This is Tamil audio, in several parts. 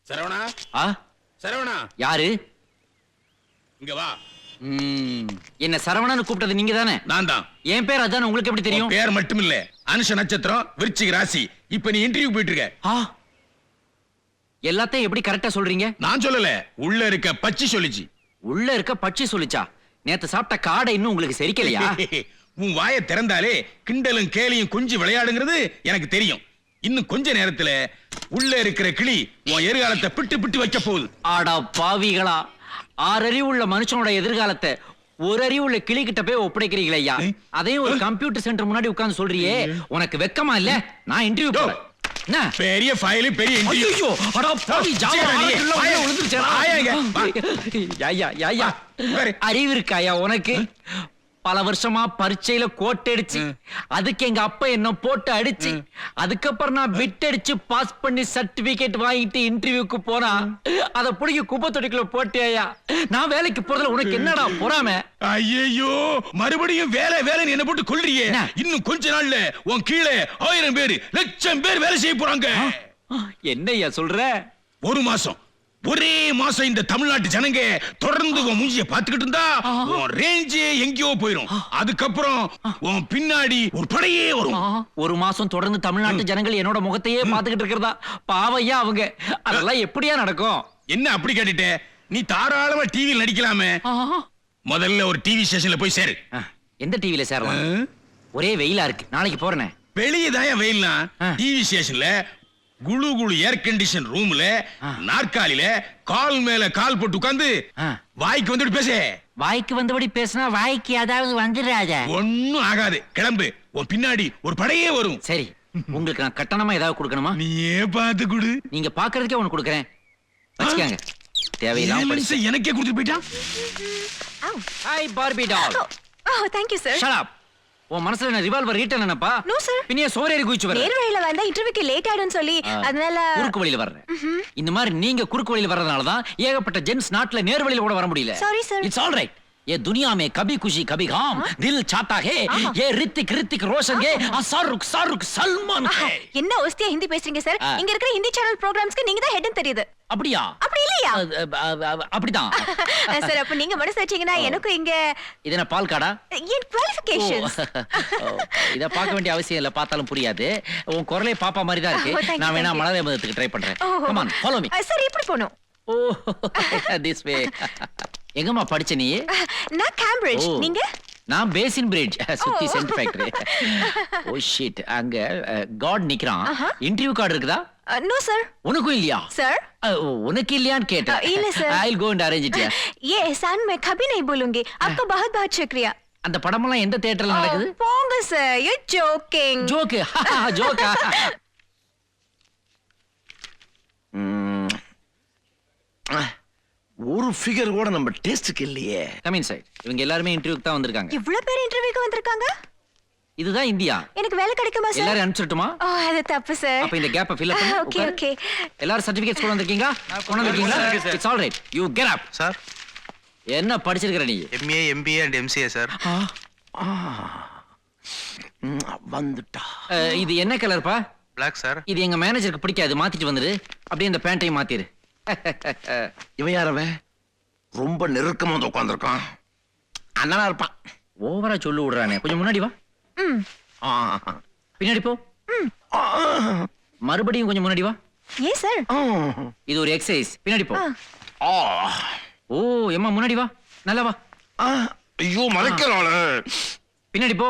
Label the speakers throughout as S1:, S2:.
S1: சரவணா
S2: ஆ
S1: சரவணா
S2: யாரு?
S1: இங்க வா.
S2: என்ன சரவணன்னு கூப்பிட்டது நீங்க தானே?
S1: நான் தான்.
S2: என் பேர் அதான், உங்களுக்கு எப்படி தெரியும்?
S1: பேர் மட்டும் இல்ல, அனுஷ நட்சத்திரம், விருச்சிக ராசி. இப்ப நீ இன்டர்வியூ போயிட்டு இருக்க.
S2: எல்லாத்தையும் எப்படி கரெக்டா சொல்றீங்க?
S1: நான் சொல்லல, உள்ள இருக்க பச்சி சொல்லிச்சு.
S2: உள்ள இருக்க பச்சி சொல்லிச்சா? நேத்து சாப்பிட்ட காடை இன்னும் உங்களுக்கு செரிக்கலையா?
S1: உன் வாயை திறந்தாலே கிண்டலும் கேலியும் கொஞ்சம் விளையாடுங்கிறது எனக்கு தெரியும். இன்னும் கொஞ்ச நேரத்துல உள்ள இருக்கிற கிளி உன் எதிர்காலத்தை பிட்டு பிட்டு வைக்க போகுது.
S2: ஆடா பாவிகளா, 6 அறிவு உள்ள மனுஷனோட எதிர்காலத்தை ஒரு அறிவு உள்ள கிளி கிட்ட போய் ஒப்படைக்கிறீங்களா ஐயா? அதையும் ஒரு கம்ப்யூட்டர் சென்டர் முன்னாடி உட்கார்ந்து சொல்றியே, உனக்கு வெக்கமா இல்ல? நான் இன்டர்வியூ போறேன். என்ன
S1: பெரிய ஃபைல், பெரிய இன்டர்வியூ.
S2: ஐயோ அடா பாவி, ஜாவா ஆளக்குள்ள உள்ள விழுந்துச்சேடா. ஐயா ஐயா, அறிவு இருக்காயா உனக்கு? பல வருஷமா பரீட்சையில கோட்டடிச்சு, அதுக்கு எங்க அப்பா என்ன போட்டு அடிச்சு, அதுக்கப்புறம் நான் பிட் அடிச்சு பாஸ் பண்ணி சர்டிபிகேட் வாங்கிட்டு இன்டர்வியூக்கு போனா அத புடிக்க குப்பை தொட்டிக்குள்ள போட்டியா? நான் வேலைக்கு போறதுல உனக்கு என்னடா பொறாம?
S1: ஐயோ, மறுபடியும் வேலை வேலைன்னு என்ன போட்டு கொல்றியே. இன்னும் கொஞ்ச நாள்ல உன் கீழே 1000 பேர், 1,00,000 பேர் வேலை செய்ய போறாங்க.
S2: என்னய்யா சொல்ற?
S1: ஒரு மாசம், ஒரே மாசம் இந்த தமிழ்நாட்டு ஜனங்க தொடர்ந்து உன் மூஞ்சிய பாத்துக்கிட்டு இருந்தா உன் ரேஞ்சே எங்கேயோ போயிரும். அதுக்கப்புறம் உன் பின்னாடி ஒரு படையே வரும்.
S2: ஒரு மாசம் தொடர்ந்து தமிழ்நாட்டு ஜனங்கள் என்னோட முகத்தையே பாத்துக்கிட்டு இருக்கிறதா? பாவையா அவங்க. அதெல்லாம் எப்படியா நடக்கும்?
S1: என்ன அப்படி கேட்டுட்ட? நீ தாராளமா டிவியில் நடிக்கலாமே. முதல்ல ஒரு டிவி ஸ்டேஷன்ல போய் சேரு.
S2: எந்த டிவில சேரலாம்? ஒரே வெயிலா இருக்கு, நாளைக்கு போறேனே.
S1: வெளியே தான் வெயில்னா டிவி ஸ்டேஷன்ல குளு குளு ஏர் கண்டிஷன் ரூம்ல நாற்காலில கால் மேல கால் போட்டு உட்கார்ந்து வாய்க்கு வந்துட்டு பேசு.
S2: வாய்க்கு வந்தபடி பேசினா வாய்க்கு ஏதாவது வந்துடாத.
S1: ஒண்ணும் ஆகாது, கிளம்பு. உன் பின்னாடி ஒரு படையே வரும்.
S2: சரி, உங்களுக்கு நான் கட்டணமா ஏதாவது கொடுக்கணுமா?
S1: நீயே பார்த்து கொடு.
S2: நீங்க பாக்குறதுக்கே ஒன்னு கொடுக்கறேன், வச்சுக்கங்க. தேவையில்லாம
S1: படிச்சு எனக்கே கொடுத்து போயிட்டான்.
S2: Hi Barbie doll.
S3: Oh, thank you, sir.
S2: Shut up. உன் மனசுல என்ன ரிவால்வர் ரீட்டன் என்னப்பா?
S3: No, sir.
S2: பின்னிய சோரேறி குயிச்சு வர.
S3: நேர் வழியில வந்தா இன்டர்வியூக்கு லேட் ஆயிடும்னு சொல்லி அதனால
S2: குறுக்கு வழியில வர்றேன். இந்த மாதிரி நீங்க குறுக்கு வழியில வர்றதுனால தான் ஏகப்பட்ட ஜென்ஸ் நாட்டுல நேர் வழியில கூட வர முடியல.
S3: Sorry, sir.
S2: It's all right. ये दुनिया में कभी खुशी कभी गम, दिल चाहता है ये ऋतिक रोशन के शाहरुख सलमान है.
S3: என்ன ஒஸ்தியா ஹிந்தி பேசுறீங்க சார்? இங்க இருக்கிற ஹிந்தி சேனல் ப்ரோகிராம்ஸ்க்கு நீங்க தான் ஹெட்னு தெரியுது.
S2: அப்படியா?
S3: அப்படி இல்லையா?
S2: அப்படிதான்.
S3: சார், அப்ப நீங்க மனசு வச்சீங்கன்னா எனக்கு இங்க
S2: இது என்ன பால் காடா?
S3: என் குவாலிஃபிகேஷன்ஸ்.
S2: இத பார்க்க வேண்டிய அவசியம் இல்ல, பார்த்தாலும் புரியாது. உன் குரலே பாப்பா மாதிரி தான் இருக்கு. நான் வேணா மலரே மதத்துக்கு ட்ரை பண்றேன். Come on, follow me.
S3: Sir, இப்படி போணும்.
S2: Oh, this way. எங்கம்மா படிச்ச நீ?
S3: நான் கேம்பிரிட்ஜ். நீங்க?
S2: நான் பேசின் பிரிட்ஜ், சுத்தி சென்ட் ஃபேக்டரி. ஓ ஷிட், அங்க காட் நிக்கறான். இன்டர்வியூ கார்டு இருக்குதா?
S3: No sir.
S2: உனக்கும் இல்லையா?
S3: சார்,
S2: உனக்கு இல்லையான்னு கேட்டேன்.
S3: இல்ல sir.
S2: I'll go and arrange it.
S3: ये एहसान मैं कभी नहीं भूलूंगी. आपका बहुत बहुत शुक्रिया.
S2: அந்த படமெல்லாம் எந்த தியேட்டர்ல நடக்குது?
S3: போங்க சார், you joking.
S2: ஜோக், ஜோக்கா?
S4: ஒரு ஃபிகர் கூட நம்ம டேஸ்ட்க்கு இல்லையே.
S2: Come inside. இவங்க எல்லாரும் இன்டர்வியூக்கு தான் வந்திருக்காங்க.
S3: இவ்வளவு பேர் இன்டர்வியூக்கு வந்திருக்காங்க?
S2: இதுதான் இந்தியா.
S3: எனக்கு வேலை கிடைக்குமா சார்?
S2: எல்லாரும் அனுப்பிச்சிட்டுமா?
S3: அது தப்பு சார்.
S2: அப்ப இந்த கேப்பை ஃபில் பண்ணு.
S3: Okay okay.
S2: எல்லாரும் சர்டிபிகேட்ஸ் கொண்டு வந்திருக்கீங்களா? கொண்டு வந்திருக்கீங்களா? It's all right. You get up.
S5: Sir,
S2: என்ன படிச்சிருக்கற நீ?
S5: MA, MBA and MCA sir.
S4: வந்துட்டா.
S2: இது என்ன கலர்ப்பா?
S5: Black sir.
S2: இது எங்க மேனேஜருக்கு பிடிக்காது, மாத்திட்டு வந்துரு. அப்படியே இந்த பேண்ட்டையும் மாத்திரு.
S4: இவன் யாரவன்? ரொம்ப நெருக்கமா உட்கார்ந்திருக்கான். அண்ணனா இருப்பான்.
S2: ஓவரா சொல்லு விடுறானே. கொஞ்சம் முன்னாடி வா. பின்னாடி போ. மறுபடியும் கொஞ்சம் முன்னாடி வா.
S3: ஏன் சார்?
S2: இது ஒரு எக்ஸசைஸ். பின்னாடி போ. ஓ, எம்மா முன்னாடி வா. நல்லா வா.
S4: ஐயோ, மலைக்கிறாள.
S2: பின்னாடி போ.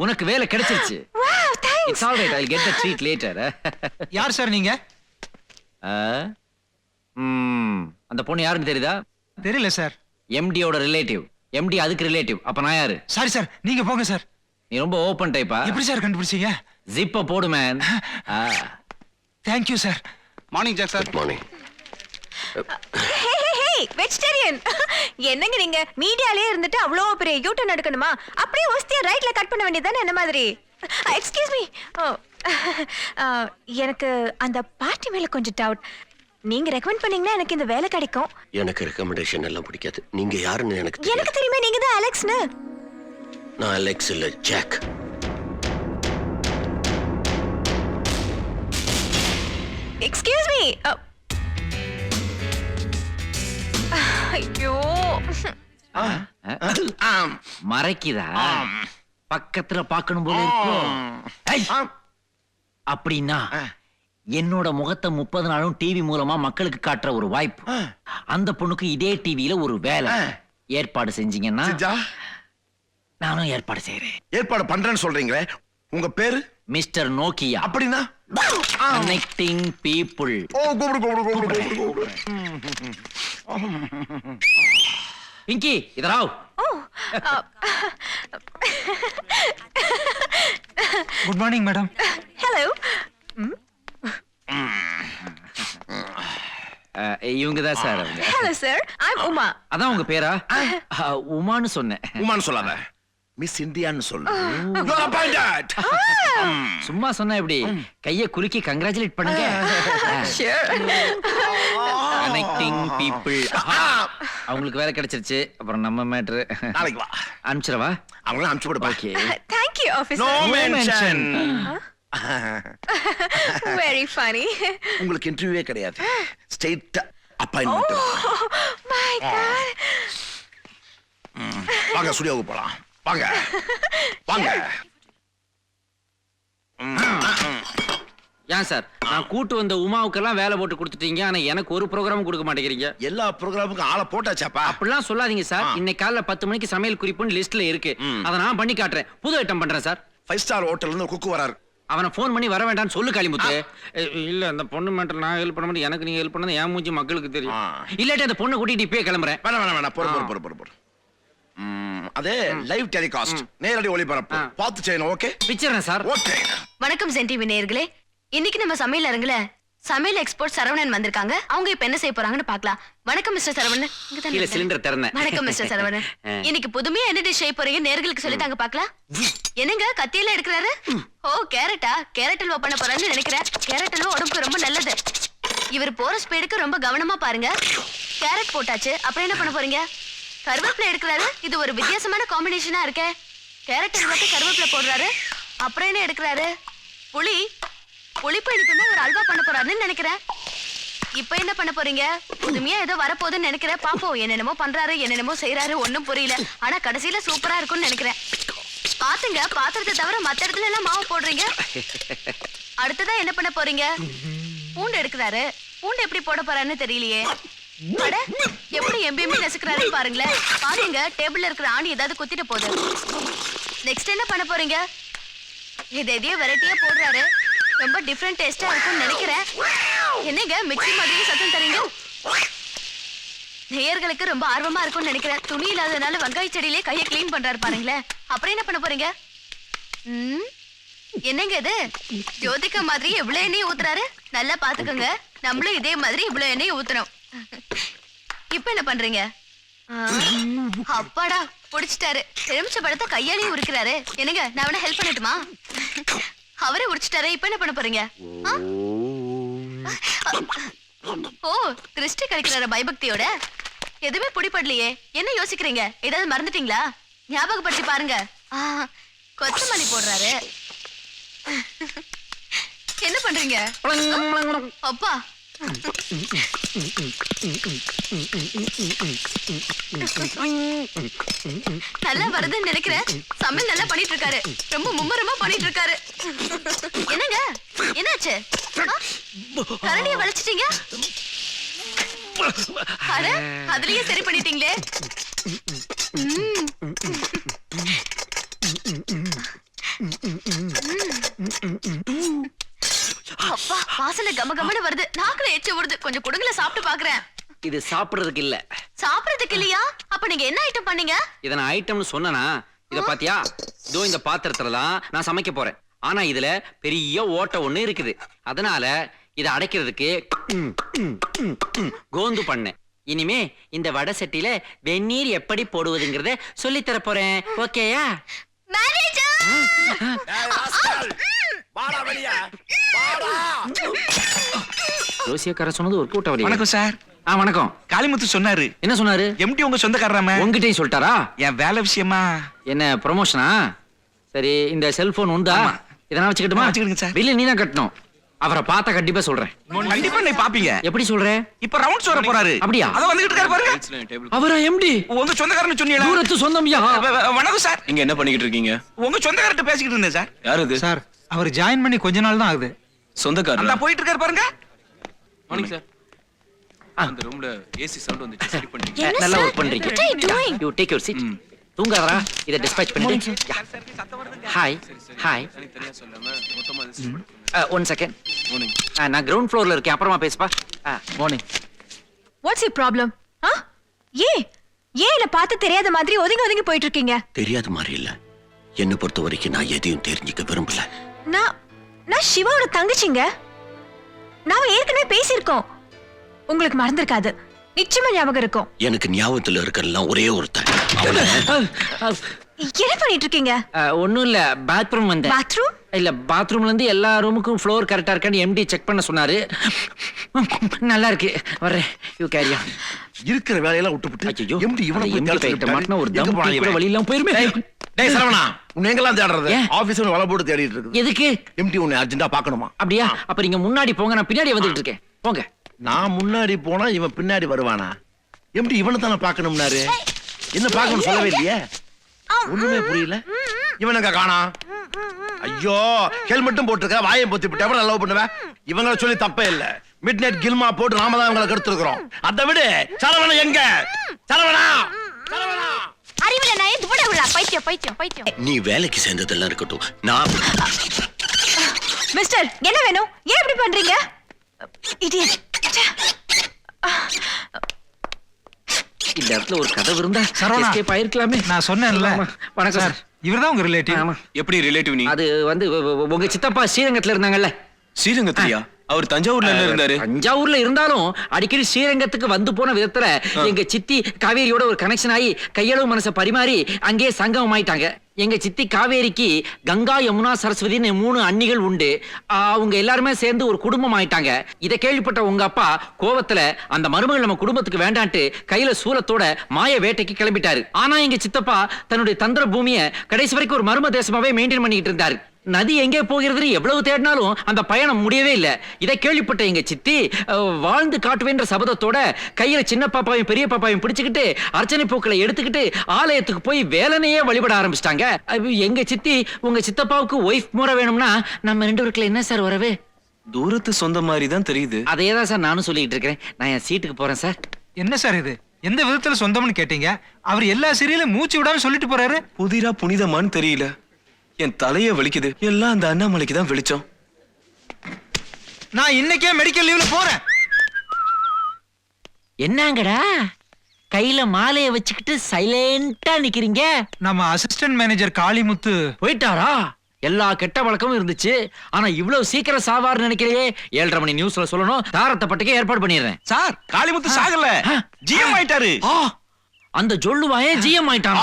S2: உனக்கு வேலை கிடைச்சிருச்சு.
S3: Wow, thanks.
S2: It's all right. I'll get the treat later.
S5: யார் சார் நீங்க?
S2: அந்த பொண்ணு யாருன்னு தெரியுதா?
S5: தெரியல சார்.
S2: MD-யோட ரிலேட்டிவ். MD அதுக்கு ரிலேட்டிவ். அப்ப நான் யாரு?
S5: சாரி சார், நீங்க போங்க சார்.
S2: நீ ரொம்ப ஓபன் டைப்பா?
S5: எப்படி சார் கண்டுபிடிச்சீங்க?
S2: ஜிப்ப போடு man.
S5: Thank you sir. Morning Jack sir.
S4: Morning.
S3: Hey hey hey, vegetarian. என்னங்க நீங்க மீடியாலயே இருந்துட்டு அவ்வளோ பெரிய யூட்டர்ன் எடுக்கணுமா? அப்படியே ஒஸ்தியா ரைட்ல கட் பண்ண வேண்டியதானே என்ன மாதிரி? Excuse me. எனக்கு அந்த பார்ட்டி மேல கொஞ்சம் டவுட். நீங்க ரெக்கமெண்ட் பண்ணீங்கன்னா எனக்கு இந்த வேலை கிடைக்கும்.
S4: எனக்கு ரெக்கமெண்டேஷன் எல்லாம் பிடிக்காது. நீங்க யாருன்னு எனக்கு தெரியும்.
S3: எனக்கு தெரியுமே, நீங்க தான் அலெக்ஸ்னு.
S4: நான் அலெக்ஸ் இல்ல, ஜாக்.
S3: Excuse me. ஐயோ.
S4: ஆம்.
S2: மறைக்குதா?
S4: ஆம்.
S2: பக்கத்துல பார்க்கணும் போல இருக்கும். ஐய்!
S4: ஆம்.
S2: அப்படின்னா என்னோட முகத்தை 30 நாளும் டிவி மூலமா மக்களுக்கு காட்டுற ஒரு வாய்ப்பு. அந்த பொண்ணுக்கு இதே டிவியில ஒரு வேலை ஏற்பாடு செஞ்சீங்கன்னா
S4: செஞ்சா
S2: நானும் ஏற்பாடு செய்யறேன்.
S4: ஏற்பாடு பண்றேன்னு சொல்றீங்களே, உங்க பேரு?
S2: மிஸ்டர் நோக்கியா,
S4: அப்படின்னா
S2: கனெக்டிங் பீப்புள்.
S4: ஓ, கூப்பிடு.
S2: பிங்கி, இதராவ்.
S5: Good morning madam.
S3: ஹலோ.
S2: இவங்க தான் சார். அவங்க
S3: hello sir, I am Uma.
S2: அதான் உங்க பேரா? உமான்னு சொன்னேன்.
S4: உமான்னு சொல்லாத, மிஸ் இந்தியான்னு சொல்லு. You are appointed.
S2: சும்மா சொன்னா எப்படி? கைய குலுக்கி கங்க்ராச்சுலேட் பண்ணுங்க. Connecting people. அவங்களுக்கு வேலை கிடைச்சிருச்சு. அப்புறம் நம்ம மேட்ரு
S4: நாளைக்கு வா,
S2: அனுப்பிச்சிடவா?
S4: அவங்கள அனுப்பிச்சு விடுப்பா.
S2: Okay.
S3: Thank you, officer.
S4: No mention.
S3: Very funny.
S4: உங்களுக்கு இன்டர்வியூவே கிடையாது, straight appointment.
S3: Oh my God.
S4: வாங்க ஸ்டுடியோவுக்கு போலாம். வாங்க வாங்க.
S2: ஏன் சார், நான் கூட்டு வந்த உமாவுக்கெல்லாம் வேலை போட்டு கொடுத்துட்டீங்க, ஆனா எனக்கு ஒரு ப்ரோக்ராம் கொடுக்க மாட்டேங்கிறீங்க.
S4: எல்லா ப்ரோக்ராமுக்கும் ஆளை போட்டாச்சாப்பா?
S2: அப்படிலாம் சொல்லாதீங்க சார். இன்னைக்கு காலைல 10 மணிக்கு சமையல் குறிப்புன்னு லிஸ்ட்ல இருக்கு. அதை நான் பண்ணி காட்டுறேன். புது ஐட்டம் பண்றேன் சார்.
S4: 5 ஸ்டார் ஹோட்டல்ல இருந்து குக்கு வராரு.
S2: அவனை ஃபோன் பண்ணி வர வேண்டாம்னு சொல்லு காளிமுத்து. இல்ல, அந்த பொண்ணு மேட்டர் நான் ஹெல்ப் பண்ண மாட்டேன். எனக்கு நீங்க ஹெல்ப் பண்ணது என் மூஞ்சி மக்களுக்கு தெரியும். இல்லாட்டி அந்த பொண்ணை கூட்டிட்டு இப்பயே கிளம்புறேன்.
S4: வேணாம் பொறு. அதே லைவ் டெலிகாஸ்ட், நேரடி ஒளிபரப்பு பார்த்து செய்யணும். ஓகே,
S2: பிச்சர்றேன் சார்.
S4: ஓகே.
S3: வணக்கம் சென் டிவி நேயர்களே. இன்னைக்கு நம்ம சமையல் அரங்குல சமையல் எக்ஸ்போர்ட் சரவணன் வந்திருக்காங்க. அவங்க இப்ப என்ன செய்ய போறாங்கன்னு பார்க்கலாம். வணக்கம் மிஸ்டர் சரவணன். இங்க தானே
S2: கீழ
S3: இருக்காரு.
S2: சிலிண்டர் திறந்தேன்.
S3: வணக்கம் மிஸ்டர் சரவணன். இன்னைக்கு புதுமையா என்ன டிஷ் செய்ய போறீங்க நேயர்களுக்கு சொல்லி தாங்க பார்க்கலாம். என்னங்க கத்தியில எடுக்கறாரு? ஓ, கேரட்டா? கேரட் அல்வா பண்ண போறாருன்னு நினைக்கிறேன். கேரட் அல்வா உடம்புக்கு ரொம்ப நல்லது. இவர் போற ஸ்பீடுக்கு ரொம்ப கவனமா பாருங்க. கேரட் போட்டாச்சு, அப்புறம் என்ன பண்ண போறீங்க? கருவேப்பிலை எடுக்கறாரு. இது ஒரு வித்தியாசமான காம்பினேஷனா இருக்கே. கேரட் அல்வாக்கு கருவேப்பிலை போடுறாரு. அப்புறம் என்ன எடுக்கறாரு? புளிப்பு எடுத்துமா ஒரு அல்வா பண்ண போறாருன்னு நினைக்கிறேன். இப்ப என்ன பண்ண போறீங்க? புதுமையா ஏதோ வரப்போகுதுன்னு நினைக்கிறேன். பாப்போம், என்னென்னமோ பண்றாரு, என்னென்னமோ செய்யறாரு, ஒண்ணும் புரியல. ஆனா கடைசியில சூப்பரா இருக்கும்னு நினைக்கிறேன். பாத்துங்க, பாத்திரத்தை தவிர மத்த இடத்துல எல்லாம் மாவு போடுறீங்க. அடுத்ததா என்ன பண்ண போறீங்க? பூண்டு எடுக்கிறாரு. பூண்டு எப்படி போட போறாருன்னு தெரியலையே. அட, எப்படி எம்பிஎம்பி நசுக்கிறாருன்னு பாருங்களேன். பாருங்க, டேபிள்ல இருக்கிற ஆணி ஏதாவது குத்திட்டு போகுது. நெக்ஸ்ட் என்ன பண்ண போறீங்க? இது எதையோ வெரைட்டியா போடுறாரு. ரொம்ப டிஃபரெண்ட் டேஸ்டா இருக்கும்னு நினைக்கிறேன். என்னங்க மிக்ஸி மாதிரியே சத்தம் தரீங்க? நேயர்களுக்கு ரொம்ப ஆர்வமா இருக்கும்னு நினைக்கிறேன். துணி இல்லாதனால வெங்காய செடியிலே கையை கிளீன் பண்றாரு பாருங்களேன். அப்புறம் என்ன பண்ண போறீங்க? என்னங்க இது? ஜோதிகா மாதிரி எவ்வளவு எண்ணெய் ஊத்துறாரு. நல்லா பாத்துக்கோங்க, நம்மளும் இதே மாதிரி இவ்வளவு எண்ணெய் ஊத்துறோம். இப்ப என்ன பண்றீங்க? அப்பாடா, புடிச்சிட்டாரு. எலுமிச்ச பழத்தை கையாலேயே உரிக்கிறாரு. என்னங்க, நான் வேணா ஹெல்ப் பண்ணட்டுமா? அவரே உரிச்சிட்டாரு. இப்ப என்ன பண்ண போறீங்க? ஓ, திருஷ்டி கழிக்கிறார பயபக்தியோட. எதுவுமே பிடிபடலையே. என்ன யோசிக்கிறீங்க? ஏதாவது மறந்துட்டீங்களா? ஞாபகப்படுத்தி பாருங்க. கொத்தமல்லி போடுறாரு. என்ன பண்றீங்க? அப்பா, நல்லா வருதுன்னு நினைக்கிறேன். சமையல் நல்லா பண்ணிட்டு இருக்காரு. ரொம்ப மும்மரமா பண்ணிட்டு இருக்காரு. என்னங்க, என்னாச்சு? கரண்டிய வளைச்சிட்டீங்க. அட, அதுலயே சரி பண்ணிட்டீங்களே. அப்பா, வாசனை கமகமன்னு வருது. நாக்குல எச்சி ஊறுது. கொஞ்சம் கொடுங்கல, சாப்பிட்டு பாக்குறேன்.
S2: இது சாப்பிடுறதுக்கு இல்ல.
S3: சாப்பிடுறதுக்கு இல்லையா? அப்ப நீங்க என்ன ஐட்டம் பண்ணீங்க?
S2: இத நான் ஐட்டம்னு சொன்னனா? இத பாத்தியா? இதோ இந்த பாத்திரத்துல தான் நான் சமைக்க போறேன். ஆனா இதுல பெரிய ஓட்டை ஒண்ணு இருக்குது. அதனால இத அடைக்கிறதுக்கு கோந்து பண்ணேன். இனிமே இந்த வடை சட்டியில வெந்நீர் எப்படி போடுவதுங்கறத சொல்லி தர போறேன். ஓகேயா?
S3: மேனேஜர்!
S2: ஜோசியக்கார சொன்னது ஒரு கூட்ட வரி.
S5: வணக்கம் சார்.
S2: வணக்கம்.
S5: காளிமுத்து சொன்னாரு.
S2: என்ன சொன்னாரு?
S5: எம்டி உங்க சொந்தக்காரராம.
S2: உங்ககிட்டயும் சொல்லிட்டாரா?
S5: என் வேலை விஷயமா.
S2: என்ன ப்ரமோஷனா? சரி, இந்த செல்போன் உண்டா? இத நான் வச்சுக்கட்டுமா?
S5: வச்சுக்கிடுங்க சார்.
S2: பில்லு நீ தான் கட்டணும். அவரை பார்த்தா கண்டிப்பா சொல்றேன்.
S5: கண்டிப்பா நீ பாப்பீங்க.
S2: எப்படி சொல்ற?
S5: இப்ப ரவுண்ட்ஸ் வர போறாரு.
S2: அப்படியா?
S5: அத வந்துகிட்டு இருக்காரு பாருங்க.
S2: அவரா எம்டி?
S5: உங்க சொந்தக்காரன்னு சொன்னீங்களா?
S2: தூரத்து சொந்தம்யா.
S5: வணக்கம் சார்.
S6: நீங்க என்ன பண்ணிக்கிட்டு இருக்கீங்க?
S5: உங்க சொந்தக்காரர்ட்ட பேசிக்கிட்டு இருந்தேன் சார்.
S6: யார் இது?
S7: சார் அவர் ஜாயின் பண்ணி கொஞ்ச நாள் தான் ஆகுது.
S6: சொந்தக்காரரா?
S5: அந்த போயிட்டு இருக்காரு பாருங்க.
S6: Morning sir. அந்த ரூம்ல ஏசி சவுண்ட் வந்துச்சு, சரி பண்ணீங்க?
S2: நல்லா ஒர்க் பண்றீங்க. You take your seat. தூங்காதடா. இத டிஸ்பேட்ச் பண்ணிடு. Hi hi.
S6: தனியா சொல்லாம மொத்தமா லிஸ்ட்
S2: ஒன் செகண்ட்.
S6: மார்னிங்.
S2: நான் கிரவுண்ட் ஃப்ளோர்ல இருக்கேன், அப்புறமா பேசுப்பா. மார்னிங்.
S8: What's you problem? ஏன் என்ன பார்த்து தெரியாத மாதிரி ஒதுங்கி ஒதுங்கி போயிட்டு இருக்கீங்க?
S4: தெரியாத மாதிரி இல்ல, என்ன பொறுத்த வரைக்கும் நான் எதையும் தெரிஞ்சுக்க விரும்பல.
S8: நான் சிவாவோட தங்கச்சிங்க. நாம ஏற்கனவே பேசியிருக்கோம். உங்களுக்கு மறந்திருக்காது, நிச்சயமா ஞாபகம் இருக்கும்.
S4: எனக்கு ஞாபகத்துல இருக்கிறதெல்லாம் ஒரே ஒருத்தன்.
S8: என்ன பண்ணிட்டு இருக்கீங்க?
S2: ஒண்ணும் இல்ல, பாத்ரூம் வந்தேன்.
S8: பாத்ரூம்?
S2: இல்ல, பாத்ரூம்ல இருந்து எல்லா ரூமுக்கும் ஃப்ளோர் கரெக்டா இருக்கான்னு எம்டி செக் பண்ண சொன்னாரு. நல்லா இருக்கு, வர்றேன். You carry on.
S4: இருக்கிற வேலையெல்லாம் விட்டுப்புட்டு
S2: ஐயோ,
S4: எம்டி இவனை போய்
S2: எம்டி
S4: தேட
S2: கைட்ட
S4: சொல்லிட்டாரு.
S2: மாட்டினா ஒரு
S4: எங்க
S2: தம்
S4: போனான்
S2: கூட
S4: இவன்?
S2: வழி இல்லாம போயிருமே.
S4: டேய் சரவணா, உன்னை எங்கெல்லாம் தேடுறது?
S2: ஏன்?
S4: ஆபீஸ்ல வலை போட்டு தேடிட்டு இருக்குது.
S2: எதுக்கு?
S4: எம்டி உன்னை அர்ஜென்ட்டா பார்க்கணுமா?
S2: அப்படியா? அப்ப நீங்க முன்னாடி போங்க, நான் பின்னாடி வந்துட்டு இருக்கேன். போங்க.
S4: நான் முன்னாடி போனா இவன் பின்னாடி வருவானா? எம்டி இவனை தானே பார்க்கணும்னாரு. என்ன பார்க்கணும் சொல்லவே இல்லையே. ஒண்ணுமே புரியல. இவனுங்க காணா. ஐயோ, ஹெல்மெட்டும் போட்டுருக்க, வாயை பொத்தி விட்டு லவ் பண்ணுவேன். இவங்களை சொல்லி தப்பே இல்ல. மிட் நைட் கில்மா போட்டு நாம தான் இவங்களை கெடுத்துருக்கிறோம். அதை விட சரவணா எங்க? சரவணா, சரவணா.
S3: அறிவுல நான் எது போட விடா. பைத்தியம் பைத்தியம் பைத்தியம்.
S4: நீ வேலைக்கு சேர்ந்ததெல்லாம் இருக்கட்டும், நான்
S8: மிஸ்டர், என்ன வேணும்? ஏன் இப்படி பண்றீங்க? இடியட்.
S2: இந்த இடத்துல ஒரு கதவு இருந்தா
S7: சரவணா,
S2: எஸ்கேப் ஆயிருக்கலாமே.
S7: நான் சொன்னேன்ல.
S2: ஆமா. வணக்கம் சார்.
S7: இவர்தான் உங்க ரிலேட்டிவ்.
S2: ஆமா.
S6: எப்படி ரிலேட்டிவ் நீ?
S2: அது வந்து உங்க சித்தப்பா ஸ்ரீரங்கத்துல இருந்தாங்கல்ல.
S6: ஸ்ரீரங்கத்திலயா? அவர் தஞ்சாவூர்ல என்ன இருந்தாரு?
S2: தஞ்சாவூர்ல இருந்தாலும் அடிக்கடி ஸ்ரீரங்கத்துக்கு வந்து போன விதத்துல எங்க சித்தி காவேரியோட ஒரு கனெக்ஷன் ஆகி கையளவு மனசை பரிமாறி அங்கேயே சங்கமம் ஆயிட்டாங்க. எங்க சித்தி காவேரிக்கு கங்கா, யமுனா, சரஸ்வதினு 3 அண்ணிகள் உண்டு. அவங்க எல்லாருமே சேர்ந்து ஒரு குடும்பம் ஆயிட்டாங்க. இதை கேள்விப்பட்ட உங்க அப்பா கோவத்துல அந்த மருமகள் நம்ம குடும்பத்துக்கு வேண்டான்ட்டு கையில சூலத்தோட மாய வேட்டைக்கு கிளம்பிட்டாரு. ஆனா எங்க சித்தப்பா தன்னுடைய தந்திர பூமியை கடைசி வரைக்கும் ஒரு மர்ம தேசமாவே மெயின்டைன் பண்ணிட்டு இருந்தாரு. நதி எங்கே போகிறதுன்னு எவ்வளவு தேடினாலும் அந்த பயணம் முடியவே இல்லை. இதை கேள்விப்பட்ட எங்க சித்தி வாழ்ந்து காட்டுவேன்ற சபதத்தோட கையில சின்ன பாப்பாவையும் பெரிய பாப்பாவையும் பிடிச்சுக்கிட்டு அர்ச்சனை பூக்களை எடுத்துக்கிட்டு ஆலயத்துக்கு போய் வேலனையே வழிபட ஆரம்பிச்சிட்டாங்க. எங்க சித்தி உங்க சித்தப்பாவுக்கு ஒய்ஃப் முறை வேணும்னா நம்ம 2 பேருக்குள்ள என்ன சார் வரவே?
S6: தூரத்து சொந்த மாதிரி தான் தெரியுது.
S2: அதே தான் சார் நானும் சொல்லிட்டு இருக்கிறேன். நான் என் சீட்டுக்கு போறேன் சார்.
S7: என்ன சார் இது? எந்த விதத்துல சொந்தம்னு கேட்டீங்க? அவர் எல்லா சீரியலும் மூச்சு விடாம சொல்லிட்டு போறாரு.
S6: புதிரா புனிதமான்னு தெரியல. என் தலைய வலிக்குது. எல்லாம் அந்த அண்ணாமலைக்கு தான் வெளிச்சம்.
S7: நான் இன்னைக்கே மெடிக்கல் லீவ்ல போறேன்.
S2: என்னங்கடா கையில மாலைய வச்சுக்கிட்டு சைலண்டா நிக்கிறீங்க?
S7: நம்ம அசிஸ்டன்ட் மேனேஜர் காளிமுத்து
S2: போயிட்டாரா? எல்லா கெட்ட வழக்கமும் இருந்துச்சு, ஆனா இவ்வளவு சீக்கிரம் சாவார்னு நினைக்கிறே. 7:30 மணி நியூஸ்ல சொல்லணும். தாரத்தை பட்டுக்கே ஏற்பாடு பண்ணிடுறேன்.
S5: சார், காளிமுத்து சாகல, ஜிஎம் ஆயிட்டாரு.
S2: அந்த ஜொல்லுவாயே ஜிஎம் ஆயிட்டான்.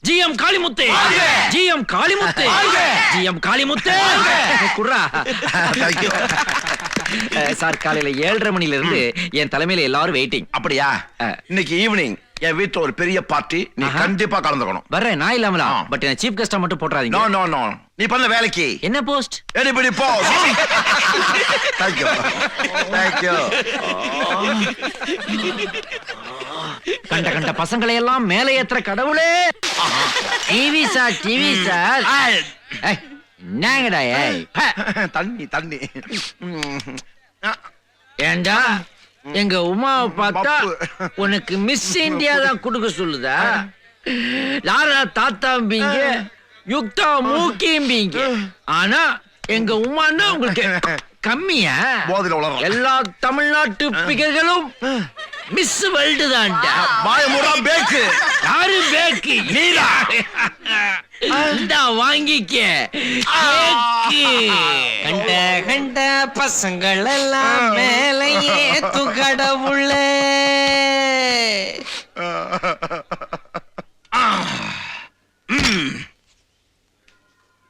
S2: GM Kalimuthu, GM Kalimuthu, GM Kalimuthu. குர்ரா சார், காலையில 7:30 மணில இருந்து என் தலைமையில எல்லாரும் வெயிட்டிங்.
S4: அப்படியா? இன்னைக்கு ஈவினிங் என் வீட்டுல ஒரு பெரிய பார்ட்டி, நீ கண்டிப்பா கலந்துக்கணும்.
S2: வர்றேன், நான் இல்லாமலா? பட் என்ன சீஃப் கெஸ்டா மட்டும் போட்டுறாதீங்க.
S4: நோ நோ நோ, நீ பண்ண வேலைக்கு
S2: என்ன post?
S4: Anybody post. Thank you, thank you.
S2: கண்ட கண்ட பசங்களை எல்லாம் மேலே ஏத்துற கடவுளே. TV sir, TV sir. என்னங்கடா
S4: தண்ணி தண்ணி.
S2: ஏண்டா எங்க உமாவை பார்த்தா உனக்கு மிஸ் இந்தியா தான் கொடுக்க சொல்லுதா? லாரா தாத்தாம்பீங்க, யுக்தா மூக்கிம்பீங்க. ஆனா எங்க உமான்னா உங்களுக்கு கம்மியா? எல்லா தமிழ்நாட்டு பிகர்களும் மிஸ் வேர்ல்டு தான்டா.
S4: பாயமுடா பேக்கு.
S2: யாரு பேக்கு?
S4: நீடா.
S2: இந்தா வாங்கிக்க கேக்கு. கண்ட கண்ட பசங்கள் எல்லாம் மேலையே துகடவுள்ள.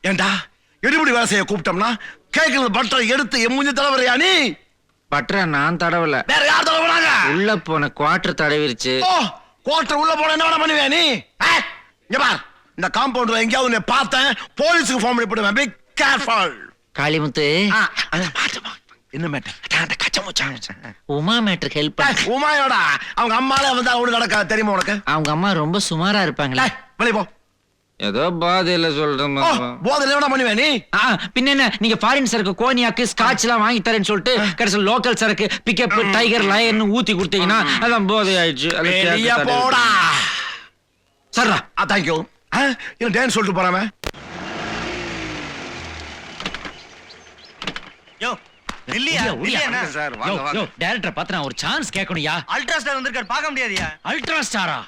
S4: ஏண்டா எடுபடி வேலை செய்ய கூப்பிட்டோம்னா கேக்குறது பட்டரை எடுத்து என் மூஞ்சி தலைவரையா நீ?
S2: பட்ரா நான் தடவல,
S4: வேற யார் தலைவராங்க?
S2: உள்ள போன குவார்டர் தடவிருச்சு.
S4: ஓ, குவார்டர் உள்ள போன என்ன பண்ணுவே நீ? இங்க பார், இந்த காம்பவுண்ட்ல எங்கேயாவது உன்னை பார்த்தேன் போலீஸுக்கு ஃபோன் பண்ணி போடுவேன். Be careful.
S2: காளிமுத்து
S4: என்ன மேட்டர்?
S2: உமா மேட்ருக்கு ஹெல்ப் பண்ண.
S4: உமாயோடா அவங்க அம்மால வந்து அவனு நடக்கா தெரியுமா உனக்கு?
S2: அவங்க அம்மா ரொம்ப சுமாரா இருப்பாங்களே.
S4: வெளிய போ.
S2: ஏதோ பாதையில சொல்றேன்.
S4: போதில் என்ன பண்ணுவே நீ?
S2: பின்ன என்ன, நீங்க ஃபாரின் சரக்கு கோனியாக்கு ஸ்காட்ச் எல்லாம் வாங்கி தரேன்னு சொல்லிட்டு கடைசியில் லோக்கல் சரக்கு பிக்கப் டைகர் லயன் ஊத்தி கொடுத்தீங்கன்னா அதான் போதை ஆயிடுச்சு.
S4: வெளிய போடா.
S2: சர்ரா.
S4: தேங்க்யூ. என்ன டான்ஸ் சொல்லிட்டு போறாம?
S5: யோ இல்லையா இல்லையா
S6: சார் வாங்க வாங்க.
S2: டைரக்டர் பார்த்து நான் ஒரு சான்ஸ் கேட்கணும்யா.
S5: அல்ட்ரா ஸ்டார் வந்திருக்காரு பார்க்க முடியாதியா?
S2: அல்ட்ரா ஸ்டாரா?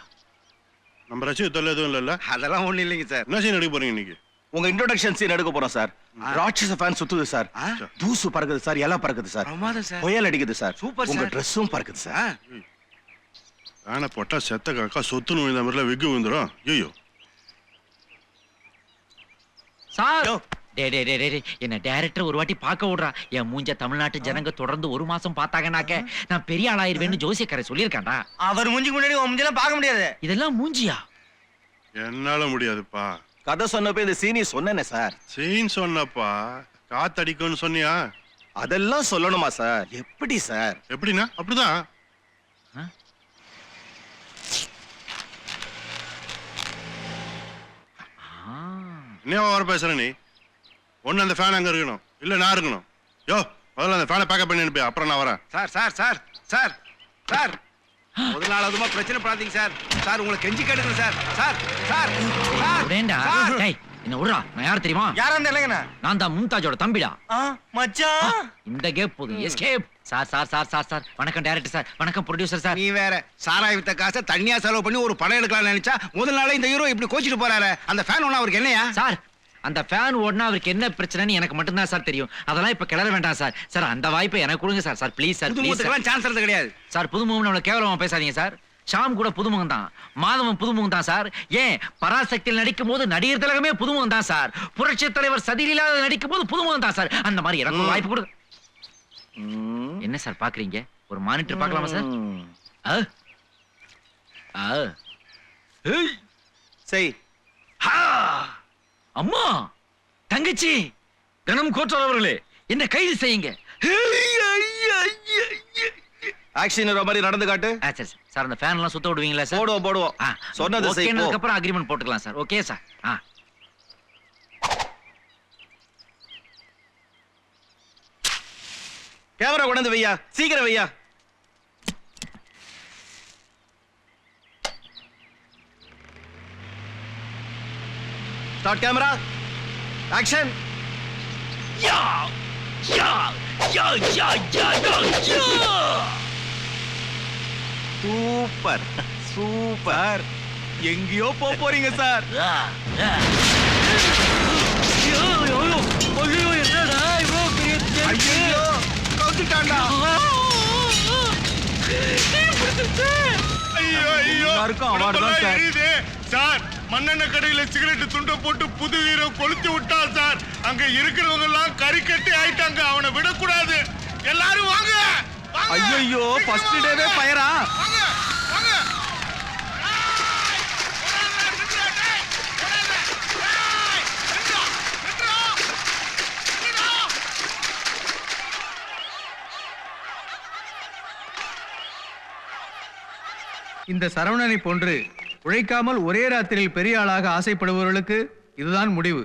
S9: நம்ம ரசிக தொல்லை எதுவும் இல்லைல்ல?
S6: அதெல்லாம் ஒண்ணு இல்லைங்க சார்.
S9: என்ன சீன் எடுக்க போறீங்க இன்னைக்கு?
S6: உங்க இன்ட்ரோடக்ஷன் சீன் எடுக்க போறோம் சார். ராட்சச ஃபேன் சுத்துது சார். தூசு பறக்குது சார், எல்லாம் பறக்குது சார்.
S5: பிரமாதம் சார்.
S6: புயல் அடிக்குது சார்.
S5: சூப்பர்
S6: உங்க
S5: சார்.
S6: ட்ரெஸ்ஸும் பறக்குது சார்.
S9: ஆனா போட்டா செத்த காக்கா சொத்துன்னு விழுந்த மாதிரிலாம் வெகு விழுந்துரும். ஐயோ
S2: சார் என்ன டைரக்டர் ஒரு வாட்டி பார்க்க விடுறா. என் மூஞ்ச தமிழ்நாட்டு ஜனங்க தொடர்ந்து ஒரு மாசம் பார்த்தாங்கனாக்க நான் பெரிய ஆளாயிருவேன்னு ஜோசியக்காரர் சொல்லியிருக்காண்டா.
S5: அவர் மூஞ்சி முன்னாடி உன் மூஞ்சிலாம் பார்க்க முடியாது.
S2: இதெல்லாம் மூஞ்சியா?
S9: என்னால முடியாதுப்பா.
S6: கதை சொன்னப்ப இந்த சீனி சொன்னேனே சார்.
S9: சீன் சொன்னப்பா, காத்தடிக்கும்னு சொன்னியா?
S6: அதெல்லாம் சொல்லணுமா சார்? எப்படி சார்?
S9: எப்படின்னா அப்படிதான். என்ன வர பேசுற நீ? ஒண்ணு அந்த ஃபேன் அங்க இருக்கணும், இல்ல நான் இருக்கணும். யோ முதல்ல அந்த ஃபேனை பேக்கப் பண்ணி அனுப்பி, அப்புறம் நான் வரேன்.
S6: Sir sir sir sir sir முதல் நாள் அதுமா பிரச்சனை படாதீங்க சார். சார் உங்களை கெஞ்சி கேட்டுங்க சார். சார் சார் சார்
S2: விடேண்டா. டேய் என்ன விடுறா. நான் யார் தெரியுமா?
S5: யாரா இருந்தா இல்லைங்கண்ணா?
S2: நான் தான் மும்தாஜோட தம்பிடா.
S5: மச்சான்
S2: இந்த கேப் போது escape. Sir sir sir sir sir வணக்கம் டைரக்டர் சார். வணக்கம் ப்ரொடியூசர் சார்.
S6: நீ வேற சாராய் வித்த காசை தண்ணியா செலவு பண்ணி ஒரு படம் எடுக்கலாம்னு நினைச்சா முதல் நாளே இந்த ஹீரோ இப்படி கோச்சிட்டு போறாரு. அந்த ஃபேன் ஒண்ணு அவருக்கு என்னையா?
S2: சார் அந்த ஃபேன் ஓடுனா அவருக்கு என்ன பிரச்சனைன்னு எனக்கு மட்டும்தான் சார் தெரியும். அதெல்லாம் இப்ப கிளற வேண்டாம் சார். சார் அந்த வாய்ப்பை எனக்கு கொடுங்க சார். Sir please sir.
S6: புதுமுகத்துக்கெல்லாம் சான்ஸ் எடுத்து கிடையாது
S2: சார். புதுமுகம் நம்மள கேவலமா பேசாதீங்க சார். ஷாம் கூட புதுமுகம் தான், மாதவன் புதுமுகம் தான் சார். ஏன் பராசக்தியில் நடிக்கும் போது நடிகர் திலகமே புதுமுகம் தான் சார். புரட்சி தலைவர் சதிலீலா நடிக்கும் போது புதுமுகம் தான் சார். அந்த மாதிரி எனக்கு ஒரு வாய்ப்பு கொடுங்க. என்ன சார் பாக்குறீங்க? ஒரு மானிட்டர் பார்க்கலாமா சார்?
S6: செய்.
S2: அம்மா தங்கச்சி கணம் கோட்டார் அவர்களே, என்ன கைது செய்யுங்க.
S6: ஆக்ஷன் மாதிரி நடந்து காட்டு.
S2: சரி சார். அந்த ஃபேன் எல்லாம் சுத்த விடுவீங்களா சார்?
S6: போடுவோம் போடுவோம். சொன்னது செய்.
S2: ஓகேனதுக்கு அப்புறம் அக்ரிமெண்ட் போட்டுக்கலாம் சார். Okay sir.
S6: கேமரா கொண்டு வந்து வையா, சீக்கிரம் வையா. Start camera. Action. Super super. எங்கேயோ போறீங்க சார். ஐயோ கவுத்துட்டான்டா.
S9: ஐயோ ஐயோ
S6: எல்லாருக்கும் அவார்டு தான் சார்.
S9: சார் மண்ணெண்ண கடையில சிகரெட் துண்டை போட்டு புது வீர கொளுத்தி விட்டா சார். அங்க இருக்கிறவங்க எல்லாம் கறிக்கட்டி ஆயிட்டாங்க. அவனை விடக்கூடாது. எல்லாரும் வாங்க.
S6: ஐயோ ஃபர்ஸ்ட் டேவே ஃபயரா?
S10: இந்த சரவணனை போன்று உழைக்காமல் ஒரே ராத்திரியில் பெரிய ஆளாக ஆசைப்படுபவர்களுக்கு இதுதான் முடிவு.